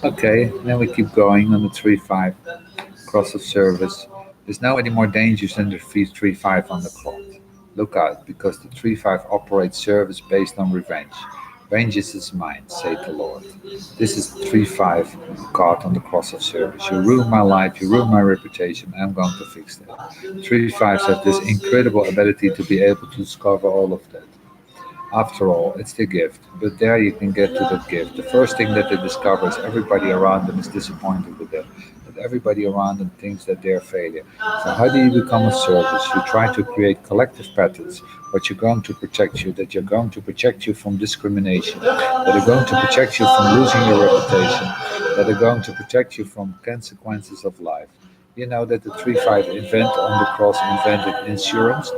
Okay, then we keep going on the 3-5 cross of service. There's no any more dangerous than the 3-3-5 on the clock. Look out, because the 3-5 operates service based on revenge. Vengeance is mine, saith the Lord. This is the 3-5 card on the cross of service. You ruin my life, you ruin my reputation, I'm going to fix that. 3-5s have this incredible ability to be able to discover all of that. After all, it's the gift, but there you can get to that gift. The first thing that they discover is everybody around them is disappointed with them, that everybody around them thinks that they're a failure. So, how do you become of service? You try to create collective patterns, what you're going to protect you, that you're going to protect you from discrimination, that are going to protect you from losing your reputation, that are going to protect you from consequences of life. You know that the 3-5 event on the cross invented insurance.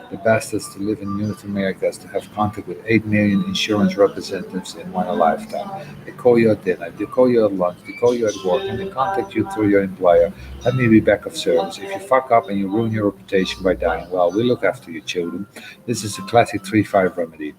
The best is to live in North America is to have contact with 8 million insurance representatives in one lifetime. They call you at dinner, they call you at lunch, they call you at work, and they contact you through your employer. Let me be back of service. If you fuck up and you ruin your reputation by dying, well, we look after your children. This is a classic 3-5 remedy.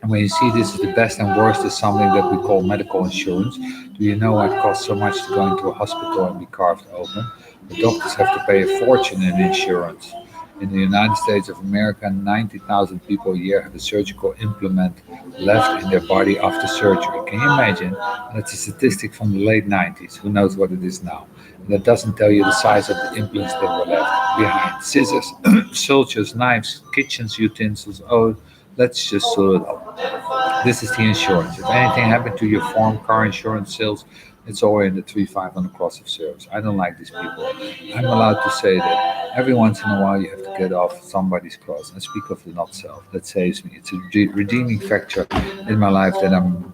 And when you see this is the best and worst is something that we call medical insurance. Do you know what costs so much to go into a hospital and be carved open? The doctors have to pay a fortune in insurance. In the United States of America, 90,000 people a year have a surgical implant left in their body after surgery. Can you imagine? And it's a statistic from the late 90s. Who knows what it is now? And that doesn't tell you the size of the implants that were left behind. Scissors, sutures, knives, kitchen utensils. Oh, let's just sort it out. This is the insurance. If anything happened to your farm, car insurance, sales, it's all in the 3-5 on the cross of service. I don't like these people. I'm allowed to say that every once in a while you have to get off somebody's cross and speak of the not self. That saves me. It's a redeeming factor in my life that I'm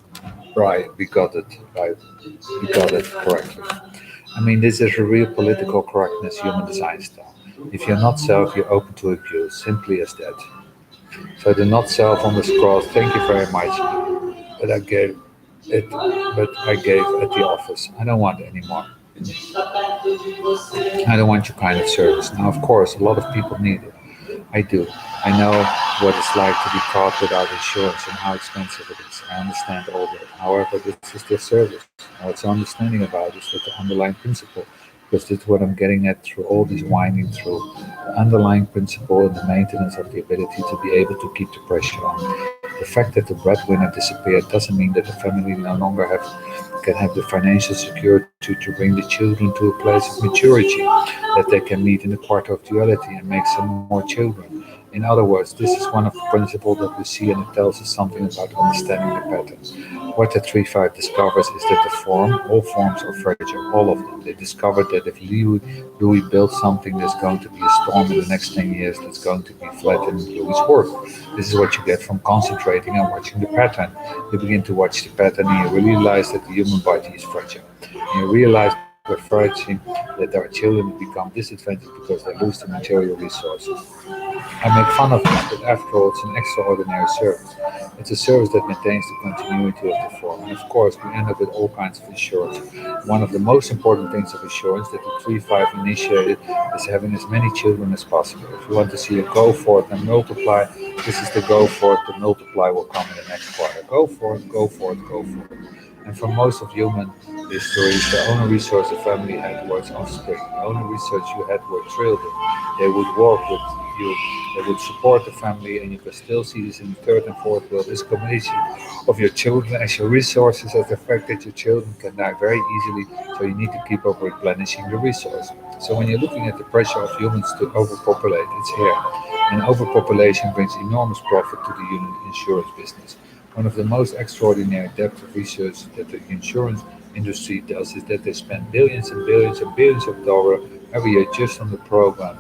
right. We got it right. We got it correctly. I mean, this is a real political correctness human design style. If you're not self, you're open to abuse. Simply as that. So the not self on the scroll, thank you very much. But I gave it, but I gave at the office. I don't want it anymore. I don't want your kind of service. Now, of course, a lot of people need it. I do. I know what it's like to be caught without insurance and how expensive it is. I understand all that. However, this is their service. What's understanding about is that the underlying principle, because that's what I'm getting at through all this winding through, the underlying principle and the maintenance of the ability to be able to keep the pressure on. The fact that the breadwinner disappeared doesn't mean that the family no longer can have the financial security to bring the children to a place of maturity that they can meet in the quarter of duality and make some more children. In other words, this is one of the principles that we see, and it tells us something about understanding the pattern. What the 3-5 discovers is that all forms are fragile, all of them. They discovered that if Louis builds something, there's going to be a storm in the next 10 years that's going to be flattened Louis' work. This is what you get from concentrating and watching the pattern. You begin to watch the pattern and you realize that the human body is fragile. And you realize by fragile that our children become disadvantaged because they lose the material resources. I make fun of it, but after all, it's an extraordinary service. It's a service that maintains the continuity of the form. And of course, we end up with all kinds of insurance. One of the most important things of insurance that the 3-5 initiated is having as many children as possible. If you want to see a go for it and multiply, this is the go for it. The multiply will come in the next quarter. Go for it, go for it, go for it. And for most of human history, the only resource the family had was offspring. The only resource you had were children. They would work with you, they would support the family, and you can still see this in the third and fourth world. This combination of your children as your resources, as the fact that your children can die very easily, so you need to keep up replenishing the resource. So when you're looking at the pressure of humans to overpopulate, it's here. And overpopulation brings enormous profit to the unit insurance business. One of the most extraordinary depth of research that the insurance industry does is that they spend billions and billions and billions of dollars every year just on the program.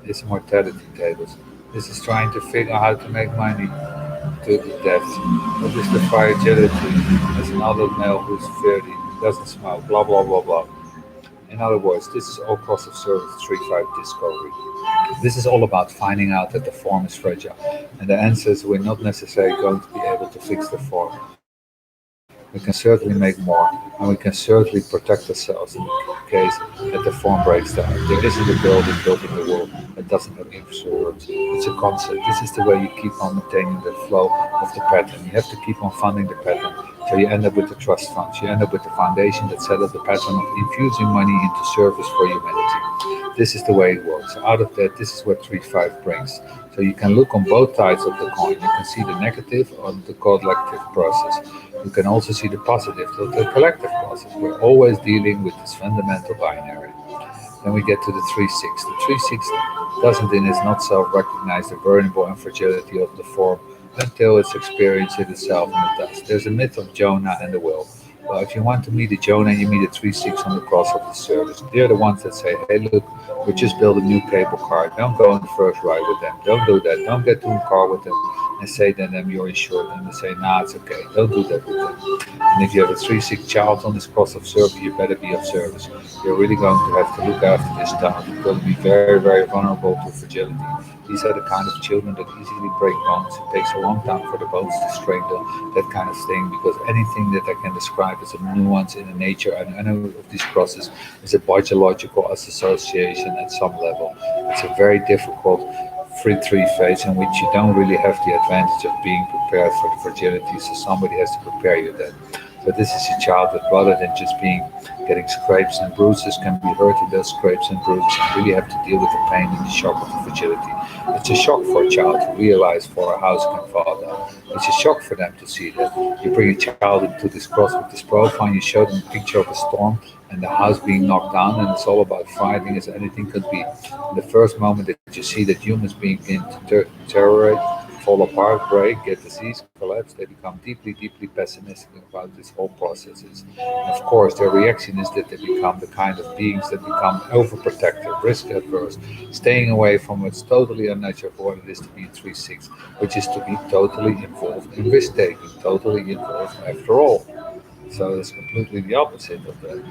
It's mortality tables. This is trying to figure out how to make money to the deaths. What is the fragility as an adult male who's 30, doesn't smoke, blah blah blah blah. In other words, this is all cost of service 3-5 discovery. This is all about finding out that the form is fragile. And the answer is we're not necessarily going to be able to fix the form. We can certainly make more, and we can certainly protect ourselves in the case that the form breaks down. There isn't a building built in the world that doesn't have insurance. It's a concept. This is the way you keep on maintaining the flow of the pattern. You have to keep on funding the pattern. So you end up with the trust funds. You end up with the foundation that set up the pattern of infusing money into service for humanity. This is the way it works. Out of that, this is what 3-5 brings. So you can look on both sides of the coin. You can see the negative on the collective process. You can also see the positive of the collective process. We're always dealing with this fundamental binary. Then we get to the 3-6. The 3-6 doesn't and is not self-recognize the vulnerable and fragility of the form until it's experienced it itself, and it does. There's a myth of Jonah and the whale. Well, if you want to meet a Jonah, you meet a 3-6 on the cross of the service. They're the ones that say, hey, look, we just built a new cable car. Don't go on the first ride with them. Don't do that. Don't get to a car with them and say to them you're insured. And they say, nah, it's okay. Don't do that with them. And if you have a 3-6 child on this cross of service, you better be of service. You're really going to have to look after this child. You're going to be very, very vulnerable to fragility. These are the kind of children that easily break bones. It takes a long time for the bones to strengthen, that kind of thing, because anything that I can describe as a nuance in the nature and any of these processes is a biological association at some level. It's a very difficult free phase in which you don't really have the advantage of being prepared for the fragility, so somebody has to prepare you then. So this is a child that rather than just getting scrapes and bruises, can be hurt in those scrapes and bruises and really have to deal with the pain and the shock of the fragility. It's a shock for a child to realize for a house can fall down. It's a shock for them to see that. You bring a child into this cross with this profile, you show them a picture of a storm and the house being knocked down, and it's all about fighting as anything could be. In the first moment that you see that humans begin to deteriorate, fall apart, break, get disease, collapse, they become deeply, deeply pessimistic about this whole process. And of course, their reaction is that they become the kind of beings that become overprotective, risk adverse, staying away from what's totally unnatural for what it is to be a 3-6, which is to be totally involved in risk taking, totally involved after all. So it's completely the opposite of that.